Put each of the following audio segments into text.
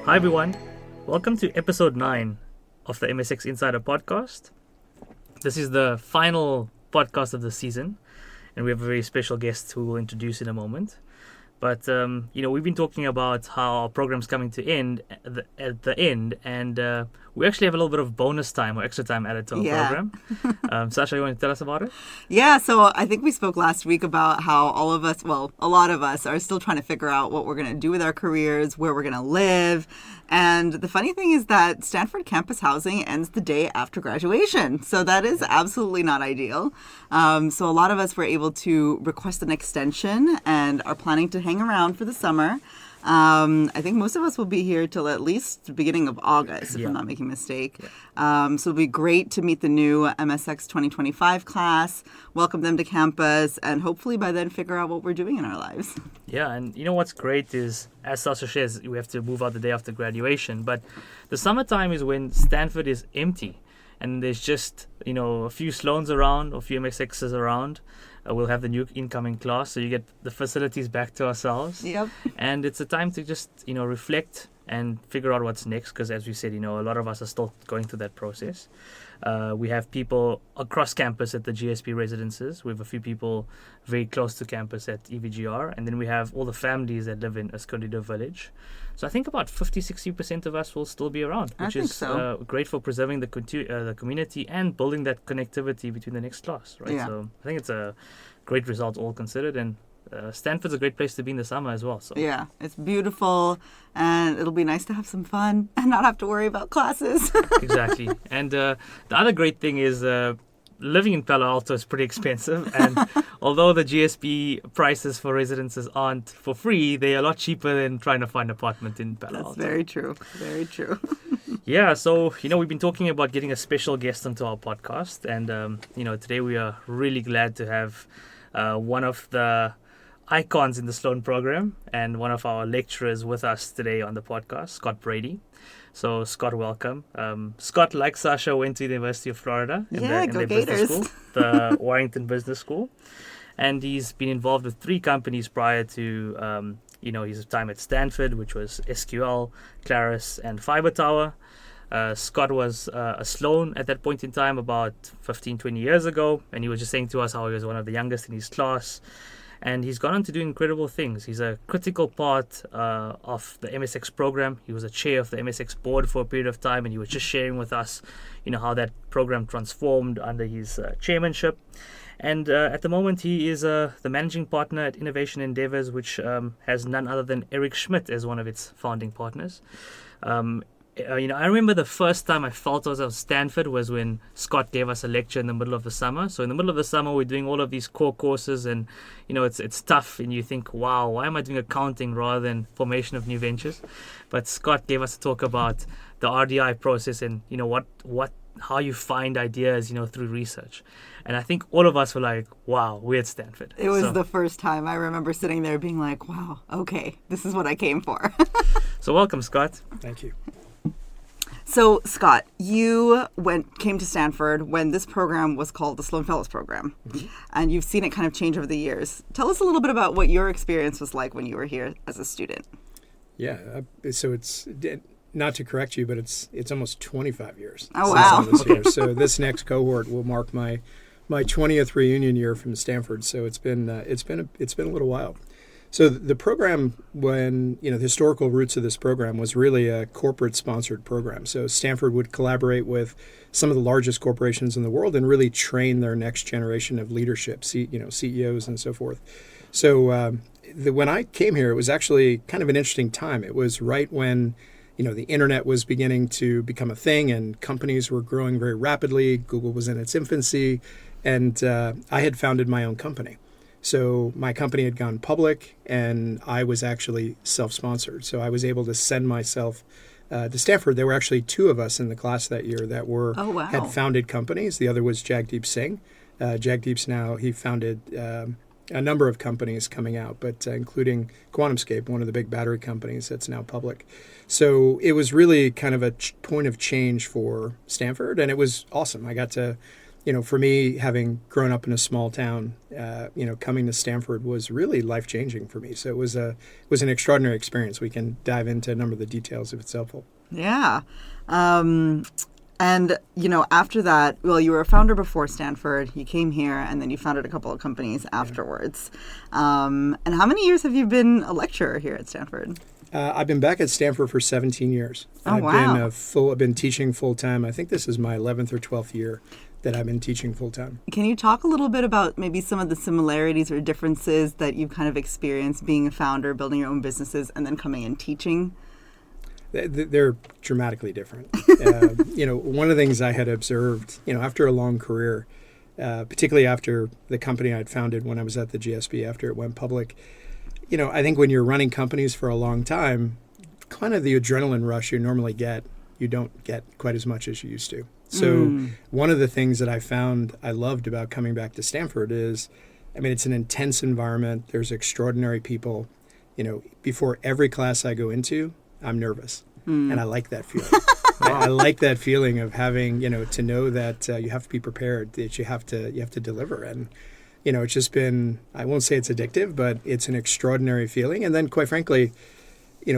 Hi everyone, welcome to episode 9 of the MSx Insider podcast. This is the final podcast of the season, and we have a very special guest who we'll introduce in a moment. But, we've been talking about how our program's coming to end at the end, and we actually have a little bit of bonus time or extra time added to our program. Sasha, you want to tell us about it? Yeah, so I think we spoke last week about how all of us, well, a lot of us are still trying to figure out what we're going to do with our careers, where we're going to live. And the funny thing is that Stanford campus housing ends the day after graduation. So that is absolutely not ideal. So a lot of us were able to request an extension and are planning to hang around for the summer. I think most of us will be here till at least the beginning of August, if I'm not making a mistake. So it'll be great to meet the new MSx 2025 class, welcome them to campus, and hopefully by then figure out what we're doing in our lives. Yeah, and you know what's great is, as Sasha says, we have to move out the day after graduation, but the summertime is when Stanford is empty, and there's just, a few Sloans around, or a few MSXs around. We'll have the new incoming class, so you get the facilities back to ourselves. Yep. And it's a time to just, reflect and figure out what's next, because as we said, a lot of us are still going through that process. We have people across campus at the GSP residences. We have a few people very close to campus at EVGR. And then we have all the families that live in Escondido Village. So I think about 50-60% of us will still be around, which is great for preserving the community and building that connectivity between the next class, right? Yeah. So I think it's a great result all considered, and Stanford's a great place to be in the summer as well. So yeah, it's beautiful, and it'll be nice to have some fun and not have to worry about classes. Exactly. And the other great thing is living in Palo Alto is pretty expensive, and although the GSP prices for residences aren't for free, they're a lot cheaper than trying to find an apartment in Palo Alto. That's very true. Very true. Yeah, so, we've been talking about getting a special guest onto our podcast, and, today we are really glad to have one of the icons in the Sloan program and one of our lecturers with us today on the podcast, Scott Brady. So, Scott, welcome. Scott, like Sasha, went to the University of Florida in their business school, the Warrington Business School. And he's been involved with 3 companies prior to, his time at Stanford, which was SQL, Claris, and Fiber Tower. Scott was a Sloan at that point in time, about 15, 20 years ago. And he was just saying to us how he was one of the youngest in his class. And he's gone on to do incredible things. He's a critical part of the MSx program. He was a chair of the MSx board for a period of time, and he was just sharing with us, how that program transformed under his chairmanship. And at the moment, he is the managing partner at Innovation Endeavors, which has none other than Eric Schmidt as one of its founding partners. I remember the first time I felt I was at Stanford was when Scott gave us a lecture in the middle of the summer. So in the middle of the summer, we're doing all of these core courses, and it's tough, and you think, wow, why am I doing accounting rather than formation of new ventures? But Scott gave us a talk about the RDI process and how you find ideas, through research. And I think all of us were like, wow, we're at Stanford. It was the first time I remember sitting there being like, wow, okay, this is what I came for. So welcome, Scott. Thank you. So, Scott, you came to Stanford when this program was called the Sloan Fellows Program, and you've seen it kind of change over the years. Tell us a little bit about what your experience was like when you were here as a student. Yeah, so it's, not to correct you, but it's almost 25 years. Oh, wow. This year. So this next cohort will mark my 20th reunion year from Stanford. So it's been a little while. So the program, when, the historical roots of this program was really a corporate-sponsored program. So Stanford would collaborate with some of the largest corporations in the world and really train their next generation of leadership, CEOs and so forth. So when I came here, it was actually kind of an interesting time. It was right when, the internet was beginning to become a thing and companies were growing very rapidly. Google was in its infancy, and I had founded my own company. So my company had gone public, and I was actually self-sponsored. So I was able to send myself to Stanford. There were actually 2 of us in the class that year that had founded companies. The other was Jagdeep Singh. Jagdeep's now, he founded a number of companies coming out, but including QuantumScape, one of the big battery companies that's now public. So it was really kind of a point of change for Stanford, and it was awesome. I got to for me, having grown up in a small town, coming to Stanford was really life-changing for me. So it was an extraordinary experience. We can dive into a number of the details if it's helpful. Yeah. And, after that, well, you were a founder before Stanford, you came here, and then you founded a couple of companies afterwards. And how many years have you been a lecturer here at Stanford? I've been back at Stanford for 17 years. Oh, wow. I've been teaching full-time. I think this is my 11th or 12th year that I've been teaching full-time. Can you talk a little bit about maybe some of the similarities or differences that you've kind of experienced being a founder, building your own businesses, and then coming and teaching? They're dramatically different. One of the things I had observed, after a long career, particularly after the company I'd founded when I was at the GSB after it went public, I think when you're running companies for a long time, kind of the adrenaline rush you normally get, you don't get quite as much as you used to. So one of the things that I found I loved about coming back to Stanford is, it's an intense environment. There's extraordinary people. Before every class I go into, I'm nervous. And I like that feeling. I like that feeling of having, to know that you have to be prepared, that you have to deliver. And, it's just been, I won't say it's addictive, but it's an extraordinary feeling. And then quite frankly,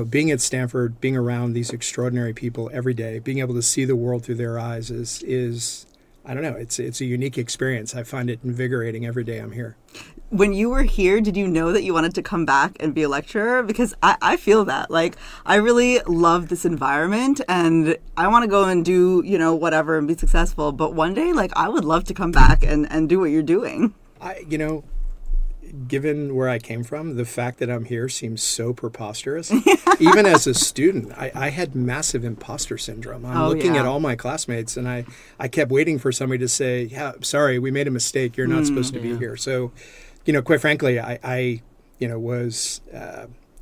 being at Stanford, being around these extraordinary people every day, being able to see the world through their eyes is I don't know, it's a unique experience. I find it invigorating every day I'm here. When you were here, did you know that you wanted to come back and be a lecturer? Because I feel that. Like, I really love this environment and I want to go and do, whatever and be successful. But one day, I would love to come back and do what you're doing. Given where I came from, the fact that I'm here seems so preposterous. Even as a student, I had massive imposter syndrome. I'm looking at all my classmates, and I kept waiting for somebody to say, yeah, sorry, we made a mistake. You're not supposed to be here. So, quite frankly, I was...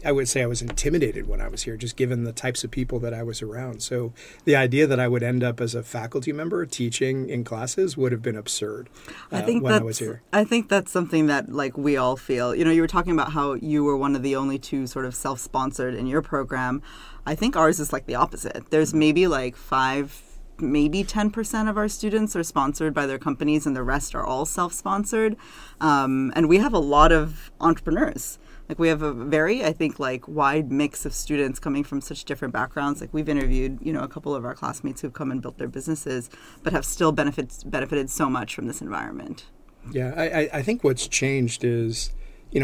I would say I was intimidated when I was here, just given the types of people that I was around. So the idea that I would end up as a faculty member teaching in classes would have been absurd when I was here. I think that's something that we all feel. You were talking about how you were one of the only two sort of self-sponsored in your program. I think ours is the opposite. There's maybe 5, maybe 10% of our students are sponsored by their companies and the rest are all self-sponsored. And we have a lot of entrepreneurs. We have a very, I think, wide mix of students coming from such different backgrounds. We've interviewed, a couple of our classmates who've come and built their businesses, but have still benefited so much from this environment. Yeah, I think what's changed is,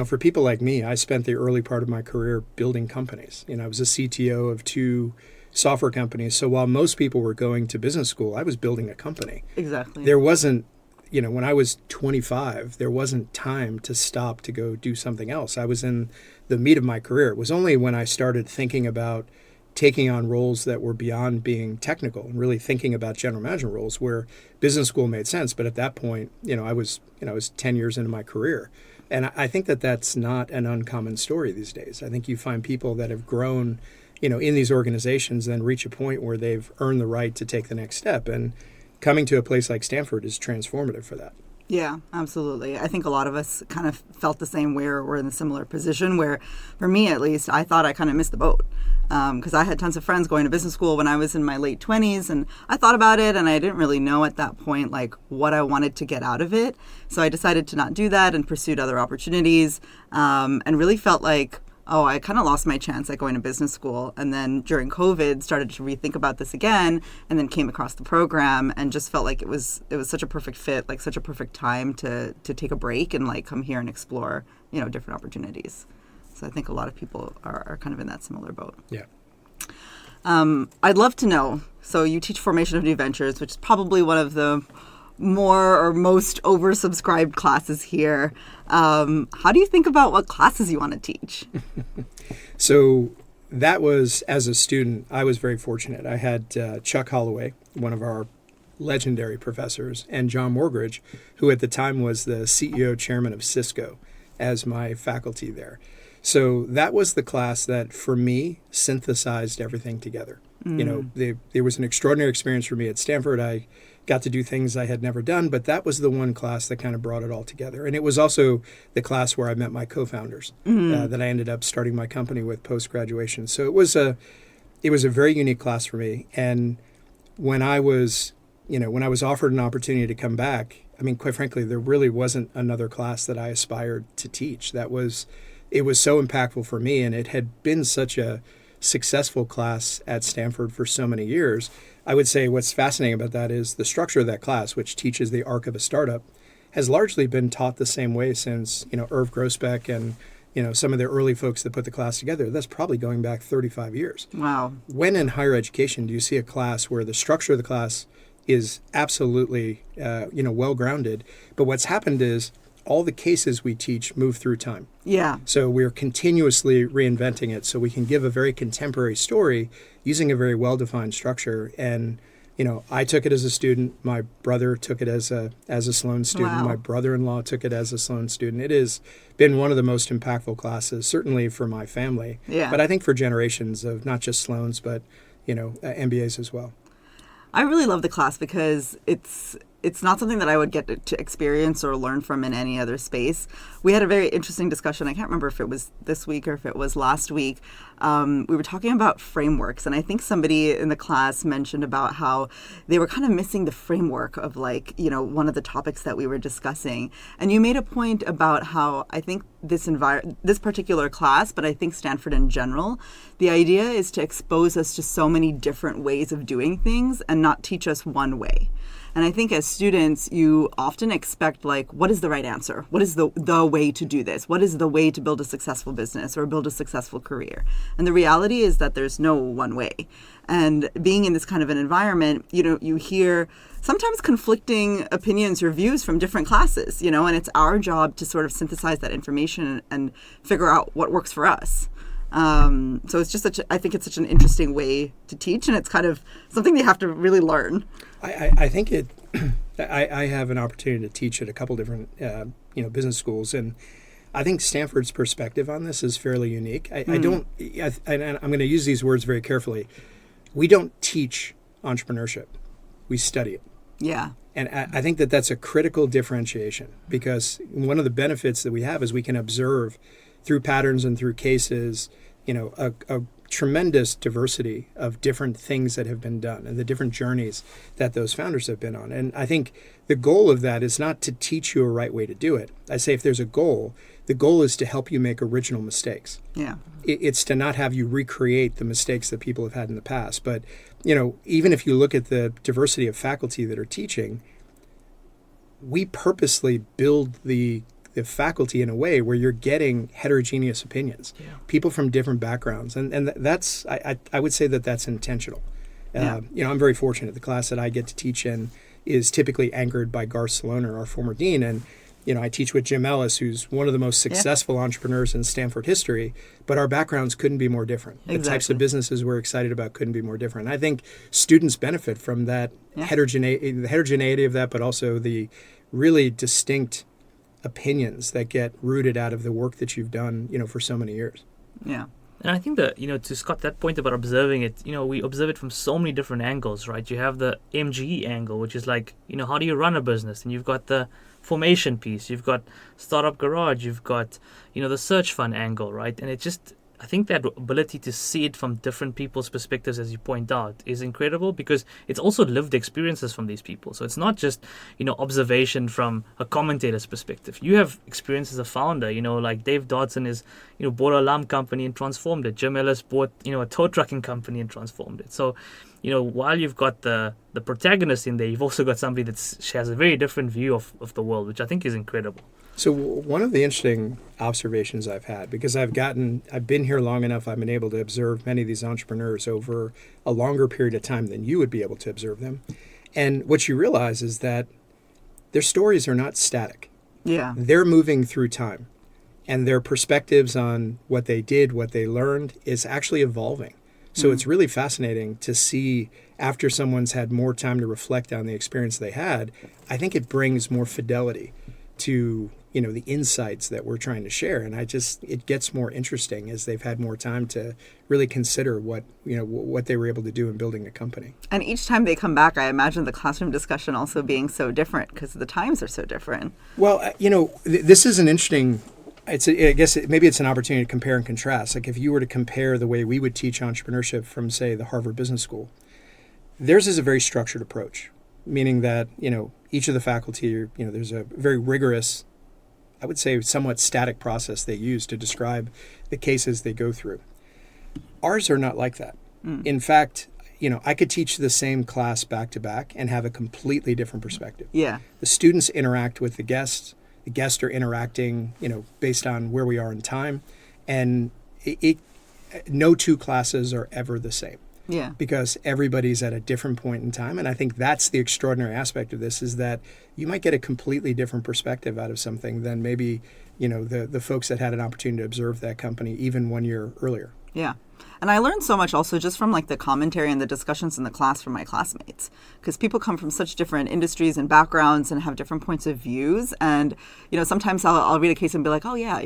for people like me, I spent the early part of my career building companies. I was a CTO of 2 software companies. So while most people were going to business school, I was building a company. Exactly. There wasn't, when I was 25, there wasn't time to stop to go do something else. I was in the meat of my career. It was only when I started thinking about taking on roles that were beyond being technical and really thinking about general management roles where business school made sense. But at that point, I was 10 years into my career. And I think that that's not an uncommon story these days. I think you find people that have grown, in these organizations, then reach a point where they've earned the right to take the next step. And coming to a place like Stanford is transformative for that. Yeah, absolutely. I think a lot of us kind of felt the same way, or were in a similar position where, for me at least, I thought I kind of missed the boat. Because I had tons of friends going to business school when I was in my late 20s, and I thought about it, and I didn't really know at that point what I wanted to get out of it. So I decided to not do that and pursued other opportunities, and really felt I kind of lost my chance at going to business school. And then during COVID, started to rethink about this again, and then came across the program and just felt it was such a perfect fit, such a perfect time to take a break and come here and explore, different opportunities. So I think a lot of people are kind of in that similar boat. Yeah. I'd love to know. So you teach formation of new ventures, which is probably one of the more or most oversubscribed classes here. How do you think about what classes you want to teach? So that was, as a student, I was very fortunate. I had Chuck Holloway, one of our legendary professors, and John Morgridge, who at the time was the CEO chairman of Cisco, as my faculty there. So that was the class that, for me, synthesized everything together. There was an extraordinary experience for me at Stanford. I got to do things I had never done, but that was the one class that kind of brought it all together. And it was also the class where I met my co-founders that I ended up starting my company with post-graduation. So it was a very unique class for me. And when I was when I was offered an opportunity to come back, I mean, quite frankly, there really wasn't another class that I aspired to teach. It was so impactful for me, and it had been such a successful class at Stanford for so many years. I would say what's fascinating about that is the structure of that class, which teaches the arc of a startup, has largely been taught the same way since, Irv Grousbeck and, some of the early folks that put the class together. That's probably going back 35 years. Wow. When in higher education do you see a class where the structure of the class is absolutely, well-grounded, but what's happened is all the cases we teach move through time. Yeah. So we're continuously reinventing it so we can give a very contemporary story using a very well-defined structure. And, I took it as a student. My brother took it as a Sloan student. Wow. My brother-in-law took it as a Sloan student. It has been one of the most impactful classes, certainly for my family. Yeah. But I think for generations of not just Sloans, but, MBAs as well. I really love the class because it's not something that I would get to experience or learn from in any other space. We had a very interesting discussion. I can't remember if it was this week or if it was last week. We were talking about frameworks, and I think somebody in the class mentioned about how they were kind of missing the framework of one of the topics that we were discussing. And you made a point about how I think this particular class, but I think Stanford in general, the idea is to expose us to so many different ways of doing things and not teach us one way. And I think as students, you often expect, what is the right answer? What is the way to do this? What is the way to build a successful business or build a successful career? And the reality is that there's no one way. And being in this kind of an environment, you hear sometimes conflicting opinions or views from different classes, and it's our job to sort of synthesize that information and figure out what works for us. So it's just I think it's such an interesting way to teach, and it's kind of something you have to really learn. I think I have an opportunity to teach at a couple different, business schools, and I think Stanford's perspective on this is fairly unique. I'm going to use these words very carefully. We don't teach entrepreneurship. We study it. Yeah. And I think that's a critical differentiation, because one of the benefits that we have is we can observe through patterns and through cases, a tremendous diversity of different things that have been done and the different journeys that those founders have been on. And I think the goal of that is not to teach you a right way to do it. I say if there's a goal, the goal is to help you make original mistakes. Yeah. It's to not have you recreate the mistakes that people have had in the past. But, even if you look at the diversity of faculty that are teaching, we purposely build the faculty in a way where you're getting heterogeneous opinions, people from different backgrounds. And that's, I would say that's intentional. Yeah. I'm very fortunate. The class that I get to teach in is typically anchored by Garth Sloaner, our former dean. And, I teach with Jim Ellis, who's one of the most successful entrepreneurs in Stanford history, but our backgrounds couldn't be more different. Exactly. The types of businesses we're excited about couldn't be more different. And I think students benefit from that the heterogeneity of that, but also the really distinct opinions that get rooted out of the work that you've done, for so many years. Yeah. And I think that, to Scott, that point about observing it, we observe it from so many different angles, right? You have the MGE angle, which is how do you run a business? And you've got the formation piece, you've got Startup Garage, you've got, the search fund angle, right? And I think that ability to see it from different people's perspectives, as you point out, is incredible, because it's also lived experiences from these people. So it's not just, observation from a commentator's perspective. You have experience as a founder, like Dave Dodson is, bought a alarm company and transformed it. Jim Ellis bought, a tow trucking company and transformed it. So, while you've got the protagonist in there, you've also got somebody that has a very different view of the world, which I think is incredible. So one of the interesting observations I've had, because I've been here long enough, I've been able to observe many of these entrepreneurs over a longer period of time than you would be able to observe them. And what you realize is that their stories are not static. Yeah. They're moving through time. And their perspectives on what they did, what they learned, is actually evolving. So it's really fascinating to see, after someone's had more time to reflect on the experience they had, I think it brings more fidelity to the insights that we're trying to share. And it gets more interesting as they've had more time to really consider what they were able to do in building a company. And each time they come back, I imagine the classroom discussion also being so different because the times are so different. Well, this is an interesting, maybe it's an opportunity to compare and contrast. Like if you were to compare the way we would teach entrepreneurship from, say, the Harvard Business School, theirs is a very structured approach. meaning that, each of the faculty, there's a very rigorous, I would say somewhat static process they use to describe the cases they go through. Ours are not like that. In fact, I could teach the same class back to back and have a completely different perspective. Yeah. The students interact with the guests. The guests are interacting, based on where we are in time. And no two classes are ever the same. Yeah. Because everybody's at a different point in time. And I think that's the extraordinary aspect of this, is that you might get a completely different perspective out of something than maybe, the folks that had an opportunity to observe that company even 1 year earlier. Yeah. And I learned so much also just from like the commentary and the discussions in the class from my classmates, because people come from such different industries and backgrounds and have different points of views. And, sometimes I'll read a case and be like, oh yeah,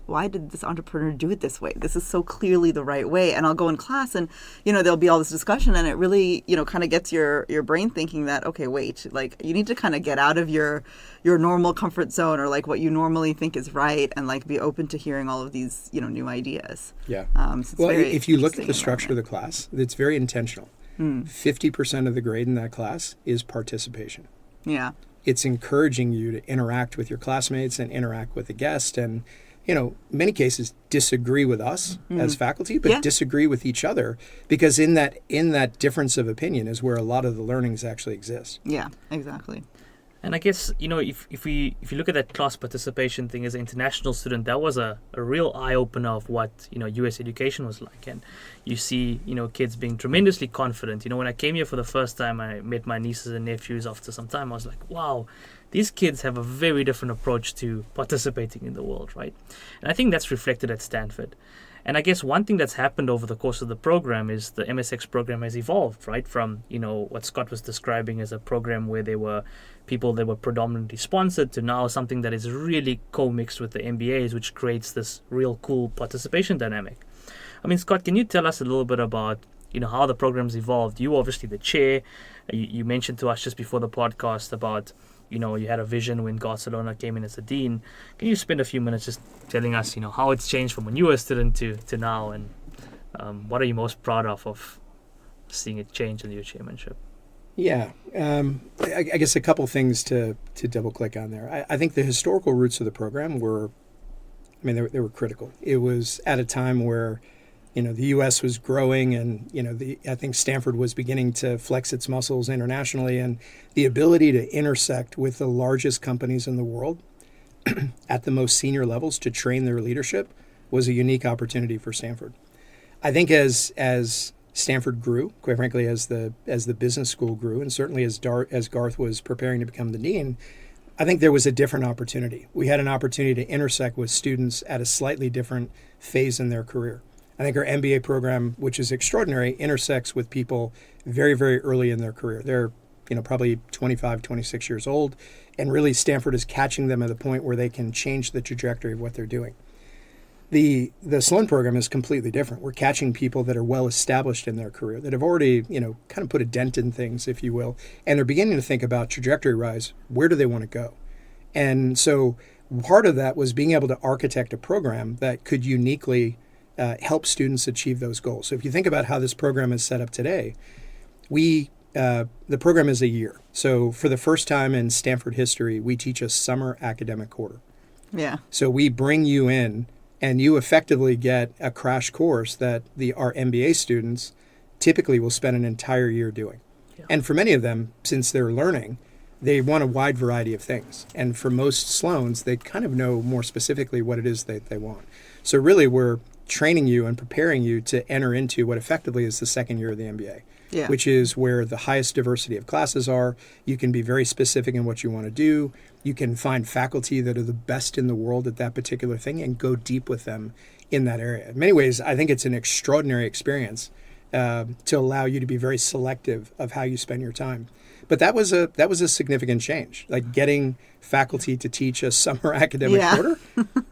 why did this entrepreneur do it this way? This is so clearly the right way. And I'll go in class and, there'll be all this discussion, and it really, kind of gets your brain thinking that, okay, wait, like you need to kind of get out of your normal comfort zone, or like what you normally think is right, and like be open to hearing all of these, new ideas. Yeah. So if you look at the structure of the class, it's very intentional. 50% of the grade in that class is participation. Yeah. It's encouraging you to interact with your classmates and interact with the guest, and, many cases disagree with us as faculty, but disagree with each other, because in that difference of opinion is where a lot of the learnings actually exist. Yeah, exactly. And I guess, if you look at that class participation thing as an international student, that was a real eye-opener of what, U.S. education was like. And you see, kids being tremendously confident. When I came here for the first time, I met my nieces and nephews after some time. I was like, wow, these kids have a very different approach to participating in the world, right? And I think that's reflected at Stanford. And I guess one thing that's happened over the course of the program is the MSx program has evolved, right? From, what Scott was describing as a program where there were people that were predominantly sponsored to now something that is really co-mixed with the MBAs, which creates this real cool participation dynamic. I mean, Scott, can you tell us a little bit about, how the program's evolved? You obviously the chair. You mentioned to us just before the podcast about, you had a vision when Barcelona came in as a dean. Can you spend a few minutes just telling us, how it's changed from when you were a student to now, and what are you most proud of seeing it change in your chairmanship? Yeah, I guess a couple things to double click on there. I think the historical roots of the program were, they were critical. It was at a time where, the U.S. was growing, and, I think Stanford was beginning to flex its muscles internationally, and the ability to intersect with the largest companies in the world at the most senior levels to train their leadership was a unique opportunity for Stanford. I think as Stanford grew, quite frankly, as the business school grew, and certainly as Garth was preparing to become the dean, I think there was a different opportunity. We had an opportunity to intersect with students at a slightly different phase in their career. I think our MBA program, which is extraordinary, intersects with people very, very early in their career. They're, probably 25, 26 years old, and really Stanford is catching them at a point where they can change the trajectory of what they're doing. The Sloan program is completely different. We're catching people that are well established in their career, that have already, kind of put a dent in things, if you will, and they're beginning to think about trajectory rise. Where do they want to go? And so part of that was being able to architect a program that could uniquely help students achieve those goals. So if you think about how this program is set up today, the program is a year. So for the first time in Stanford history, we teach a summer academic quarter. Yeah. So we bring you in, and you effectively get a crash course that our MBA students typically will spend an entire year doing. Yeah. And for many of them, since they're learning, they want a wide variety of things. And for most Sloans, they kind of know more specifically what it is that they want. So really, we're training you and preparing you to enter into what effectively is the second year of the MBA, which is where the highest diversity of classes are. You can be very specific in what you want to do. You can find faculty that are the best in the world at that particular thing and go deep with them in that area. In many ways, I think it's an extraordinary experience to allow you to be very selective of how you spend your time. But that was a significant change, like getting faculty to teach a summer academic quarter.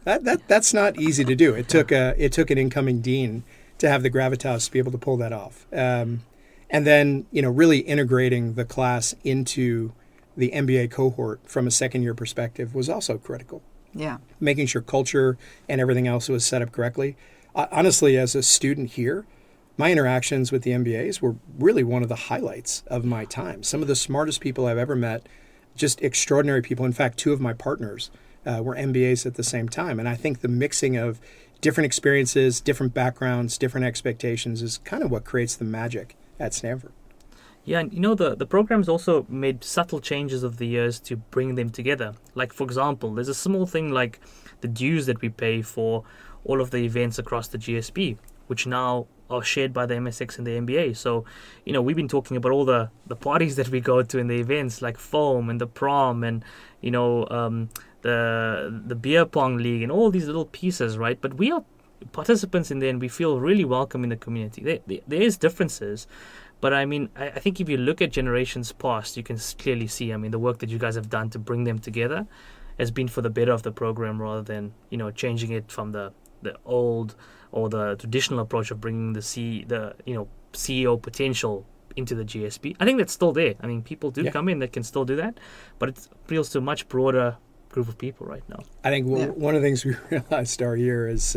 That's not easy to do. It took an incoming dean to have the gravitas to be able to pull that off. And then, really integrating the class into the MBA cohort from a second year perspective was also critical. Yeah. Making sure culture and everything else was set up correctly. Honestly, as a student here, my interactions with the MBAs were really one of the highlights of my time. Some of the smartest people I've ever met, just extraordinary people. In fact, two of my partners were MBAs at the same time. And I think the mixing of different experiences, different backgrounds, different expectations is kind of what creates the magic at Stanford. Yeah, and the program's also made subtle changes over the years to bring them together. Like, for example, there's a small thing like the dues that we pay for all of the events across the GSB, which now are shared by the MSx and the MBA. So, we've been talking about all the parties that we go to in the events, like Foam and the Prom and, the beer pong league and all these little pieces, right? But we are participants in there and we feel really welcome in the community. There is differences. But I think if you look at generations past, you can clearly see, the work that you guys have done to bring them together has been for the better of the program rather than, changing it from the old or the traditional approach of bringing the CEO potential into the GSB. I think that's still there. People do come in that can still do that, but it appeals to a much broader group of people right now. I think one of the things we realized our year is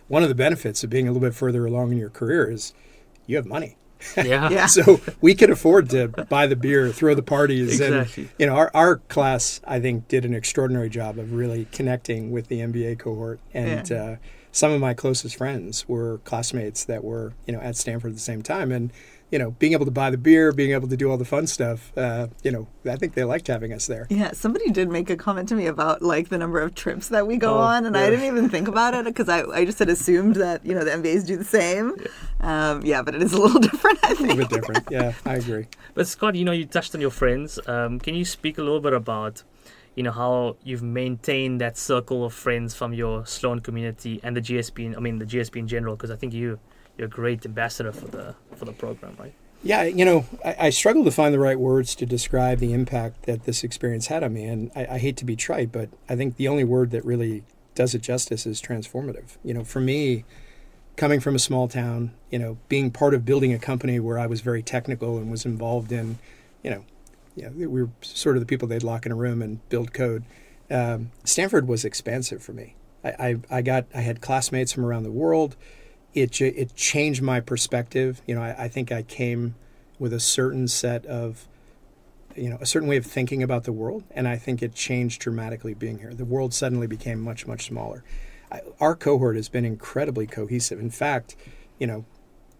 one of the benefits of being a little bit further along in your career is you have money. Yeah. So we could afford to buy the beer, throw the parties. Exactly. And, our class, I think, did an extraordinary job of really connecting with the MBA cohort. And some of my closest friends were classmates that were, at Stanford at the same time. And, being able to buy the beer, being able to do all the fun stuff, I think they liked having us there. Yeah, somebody did make a comment to me about the number of trips that we go on, and I didn't even think about it because I just had assumed that the MBAs do the same. But it is a little different, I think. A little bit different. Yeah, I agree. But Scott, you touched on your friends. Can you speak a little bit about how you've maintained that circle of friends from your Sloan community and the GSB, the GSB in general? Because I think you're a great ambassador for the program, right? Yeah, I struggle to find the right words to describe the impact that this experience had on me. And I hate to be trite, but I think the only word that really does it justice is transformative. For me, coming from a small town, being part of building a company where I was very technical and was involved in, we were sort of the people they'd lock in a room and build code. Stanford was expansive for me. I had classmates from around the world. It changed my perspective. I think I came with a certain set of, a certain way of thinking about the world, and I think it changed dramatically being here. The world suddenly became much, much smaller. Our cohort has been incredibly cohesive. In fact,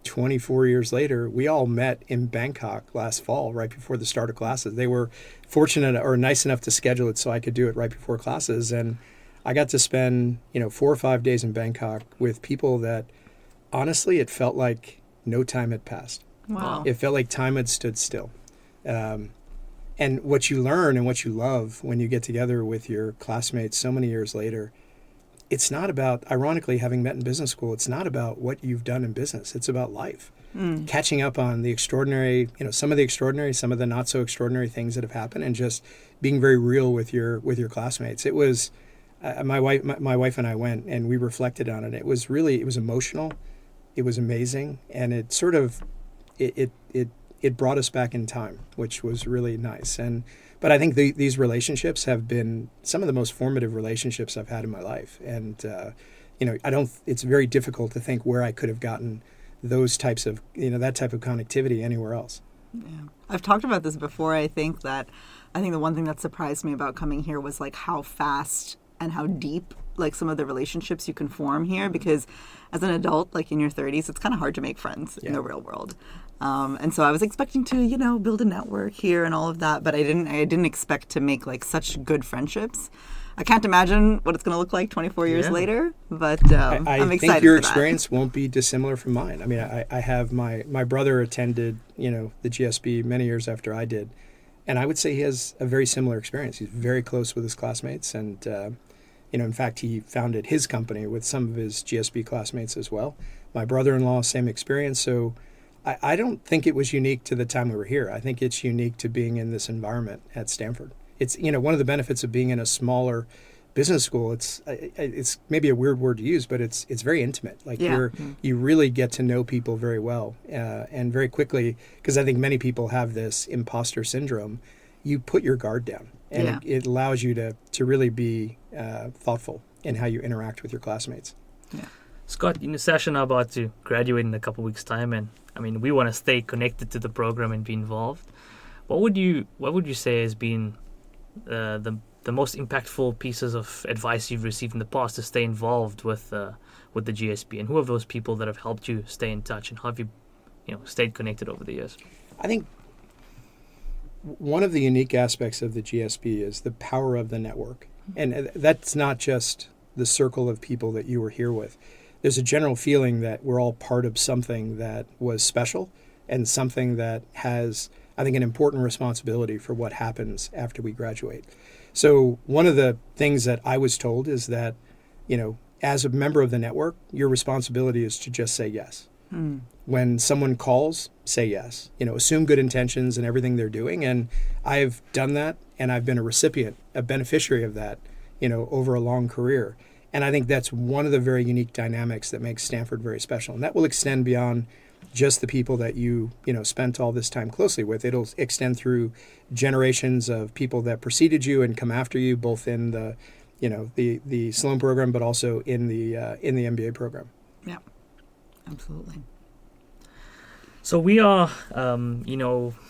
24 years later, we all met in Bangkok last fall, right before the start of classes. They were fortunate or nice enough to schedule it so I could do it right before classes, and I got to spend 4 or 5 days in Bangkok with people that honestly, it felt like no time had passed. Wow. It felt like time had stood still. And what you learn and what you love when you get together with your classmates so many years later, it's not about, ironically, having met in business school, it's not about what you've done in business. It's about life. Catching up on the extraordinary, some of the extraordinary, some of the not so extraordinary things that have happened, and just being very real with your classmates. It was, my wife and I went and we reflected on it. It was emotional. It was amazing, and it sort of it brought us back in time, which was really nice. But I think these relationships have been some of the most formative relationships I've had in my life, and it's very difficult to think where I could have gotten those types of that type of connectivity anywhere else. Yeah, I've talked about this before. I think the one thing that surprised me about coming here was how fast and how deep some of the relationships you can form here, because as an adult, in your 30s, it's kind of hard to make friends in the real world. And so I was expecting to, build a network here and all of that, but I didn't expect to make like such good friendships. I can't imagine what it's going to look like 24 years later, but I'm excited. I think your experience won't be dissimilar from mine. I mean, I have my brother attended, the GSB many years after I did, and I would say he has a very similar experience. He's very close with his classmates, and in fact, he founded his company with some of his GSB classmates as well. My brother-in-law, same experience. So I don't think it was unique to the time we were here. I think it's unique to being in this environment at Stanford. It's one of the benefits of being in a smaller business school. It's maybe a weird word to use, but it's very intimate. You really get to know people very well and very quickly, because I think many people have this imposter syndrome. You put your guard down, and it allows you to really be thoughtful in how you interact with your classmates. Yeah. Scott, Sasha and I are about to graduate in a couple of weeks' time, and I mean, we want to stay connected to the program and be involved. What would you say has been the most impactful pieces of advice you've received in the past to stay involved with the GSB, and who are those people that have helped you stay in touch, and how have you stayed connected over the years? I think one of the unique aspects of the GSB is the power of the network, and that's not just the circle of people that you were here with. There's a general feeling that we're all part of something that was special and something that has, I think, an important responsibility for what happens after we graduate. So one of the things that I was told is that, as a member of the network, your responsibility is to just say yes. When someone calls, say yes. Assume good intentions in everything they're doing. And I've done that, and I've been a recipient, a beneficiary of that, over a long career. And I think that's one of the very unique dynamics that makes Stanford very special. And that will extend beyond just the people that you spent all this time closely with. It'll extend through generations of people that preceded you and come after you, both in the Sloan program, but also in the MBA program. Yeah, absolutely. So we are,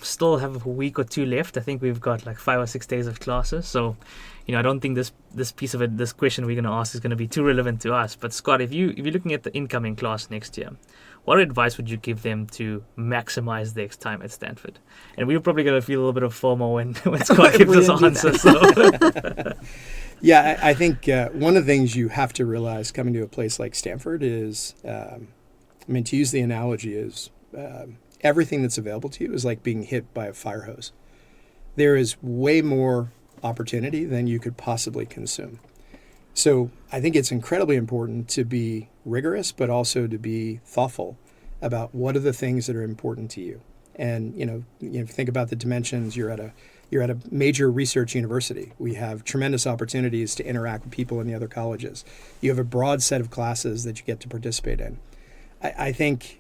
still have a week or two left. I think we've got like 5 or 6 days of classes. So, I don't think this piece of it, this question we're going to ask is going to be too relevant to us. But Scott, if you're looking at the incoming class next year, what advice would you give them to maximize their time at Stanford? And we're probably going to feel a little bit of FOMO when Scott gives us answers. So. Yeah, I think one of the things you have to realize coming to a place like Stanford is, to use the analogy is, everything that's available to you is like being hit by a fire hose. There is way more opportunity than you could possibly consume. So I think it's incredibly important to be rigorous, but also to be thoughtful about what are the things that are important to you. And think about the dimensions. You're at a major research university. We have tremendous opportunities to interact with people in the other colleges. You have a broad set of classes that you get to participate in. I think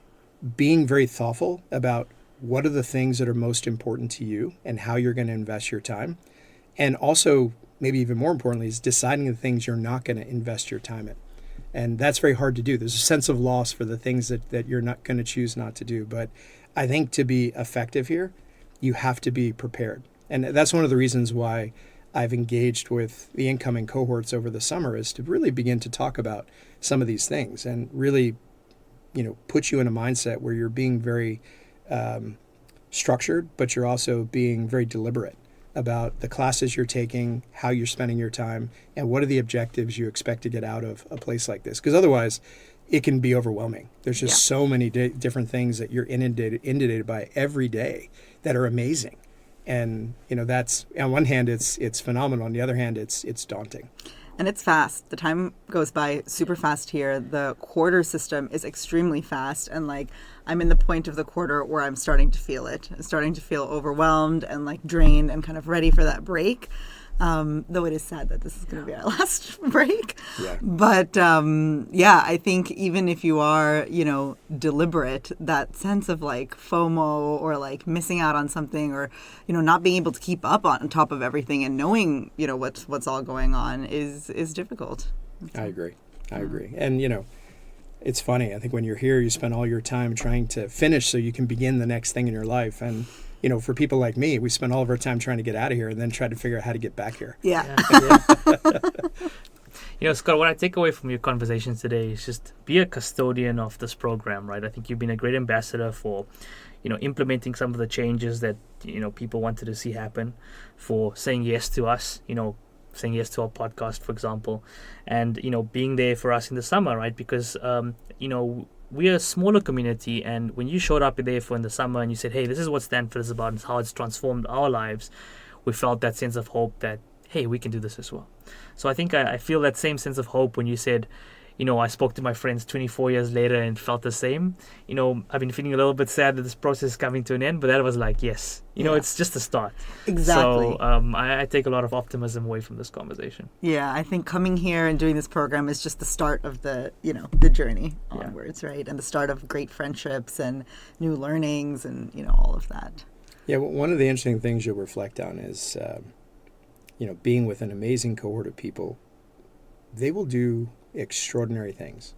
being very thoughtful about what are the things that are most important to you and how you're going to invest your time. And also, maybe even more importantly, is deciding the things you're not going to invest your time in. And that's very hard to do. There's a sense of loss for the things that you're not going to choose not to do. But I think to be effective here, you have to be prepared. And that's one of the reasons why I've engaged with the incoming cohorts over the summer, is to really begin to talk about some of these things and really put you in a mindset where you're being very structured, but you're also being very deliberate about the classes you're taking, how you're spending your time, and what are the objectives you expect to get out of a place like this. Because otherwise, it can be overwhelming. There's just so many different things that you're inundated by every day that are amazing. And, that's, on one hand, it's phenomenal. On the other hand, it's daunting. And it's fast. The time goes by super fast here. The quarter system is extremely fast. And I'm in the point of the quarter where I'm starting to feel it. I'm starting to feel overwhelmed and drained and kind of ready for that break. Though it is sad that this is going to be our last break. Yeah. But I think even if you are, deliberate, that sense of FOMO or missing out on something or, not being able to keep up on top of everything and knowing, what's all going on is difficult. I agree. And, it's funny. I think when you're here, you spend all your time trying to finish so you can begin the next thing in your life. And for people like me, we spend all of our time trying to get out of here and then try to figure out how to get back here. Yeah. Scott, what I take away from your conversations today is just be a custodian of this program, right? I think you've been a great ambassador for, implementing some of the changes that, people wanted to see happen, for saying yes to us, saying yes to our podcast, for example, and, being there for us in the summer, right? Because, we're a smaller community, and when you showed up there in the summer and you said, hey, this is what Stanford is about and how it's transformed our lives, we felt that sense of hope that, hey, we can do this as well. So I think I feel that same sense of hope when you said, I spoke to my friends 24 years later and felt the same. I've been feeling a little bit sad that this process is coming to an end, but that was yes, it's just a start. Exactly. So I take a lot of optimism away from this conversation. Yeah, I think coming here and doing this program is just the start of the journey onwards, right? And the start of great friendships and new learnings and, all of that. Yeah, well, one of the interesting things you'll reflect on is, being with an amazing cohort of people. They will do extraordinary things.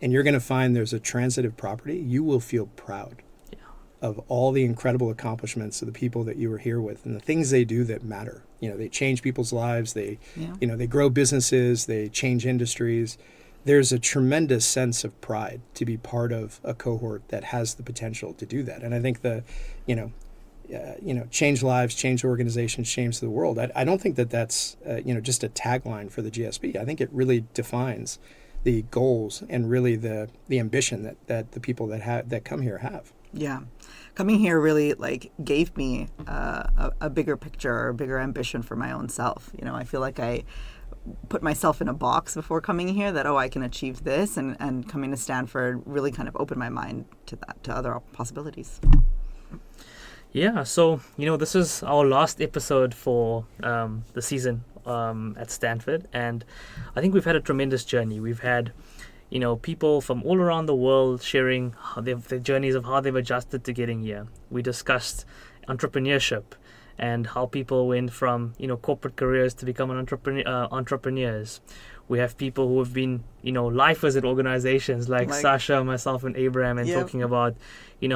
and you're going to find there's a transitive property, you will feel proud of all the incredible accomplishments of the people that you were here with and the things they do that matter. They change people's lives. They grow businesses. They change industries. There's a tremendous sense of pride to be part of a cohort that has the potential to do that. And I think change lives, change organizations, change the world. I don't think that that's just a tagline for the GSB. I think it really defines the goals and really the ambition that the people that come here have. Yeah. Coming here really gave me a bigger picture or a bigger ambition for my own self. I feel like I put myself in a box before coming here that, I can achieve this, and coming to Stanford really kind of opened my mind to that, to other possibilities. Yeah, so, this is our last episode for the season at Stanford, and I think we've had a tremendous journey. We've had people from all around the world sharing their journeys of how they've adjusted to getting here. We discussed entrepreneurship and how people went from, corporate careers to become entrepreneurs. We have people who have been, lifers at organizations like Sasha, myself, and Abraham, and talking about,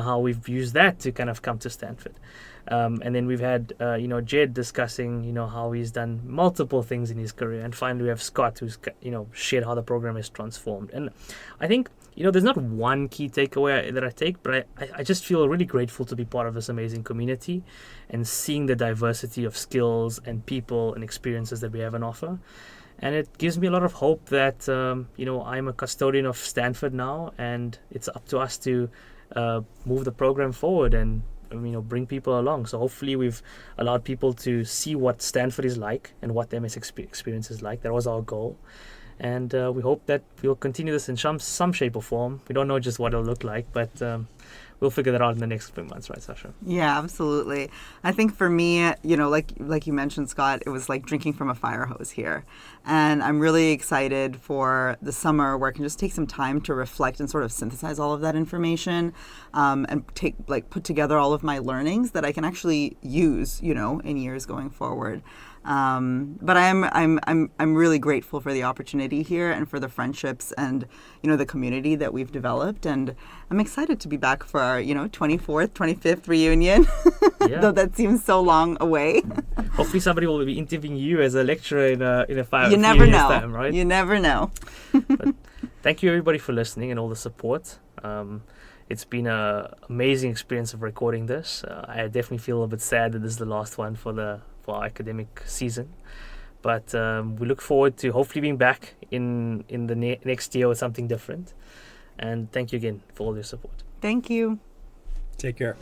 how we've used that to kind of come to Stanford. And then we've had, Jed discussing, how he's done multiple things in his career. And finally, we have Scott, who's, shared how the program has transformed. And I think, there's not one key takeaway that I take, but I just feel really grateful to be part of this amazing community and seeing the diversity of skills and people and experiences that we have on offer. And it gives me a lot of hope that, I'm a custodian of Stanford now, and it's up to us to move the program forward and bring people along. So hopefully we've allowed people to see what Stanford is like and what the MSx experience is like. That was our goal. And we hope that we'll continue this in some shape or form. We don't know just what it'll look like, but we'll figure that out in the next few months, right, Sasha? Yeah, absolutely. I think for me, like you mentioned, Scott, it was like drinking from a fire hose here. And I'm really excited for the summer where I can just take some time to reflect and sort of synthesize all of that information, and put together all of my learnings that I can actually use, in years going forward. But I'm really grateful for the opportunity here and for the friendships and, the community that we've developed. And I'm excited to be back for our, 24th, 25th reunion, though that seems so long away. Hopefully somebody will be interviewing you as a lecturer in a few years' know. Time, right? You never know. But thank you everybody for listening and all the support. It's been an amazing experience of recording this. I definitely feel a bit sad that this is the last one for our academic season. But we look forward to hopefully being back in the next year with something different. And thank you again for all your support. Thank you. Take care.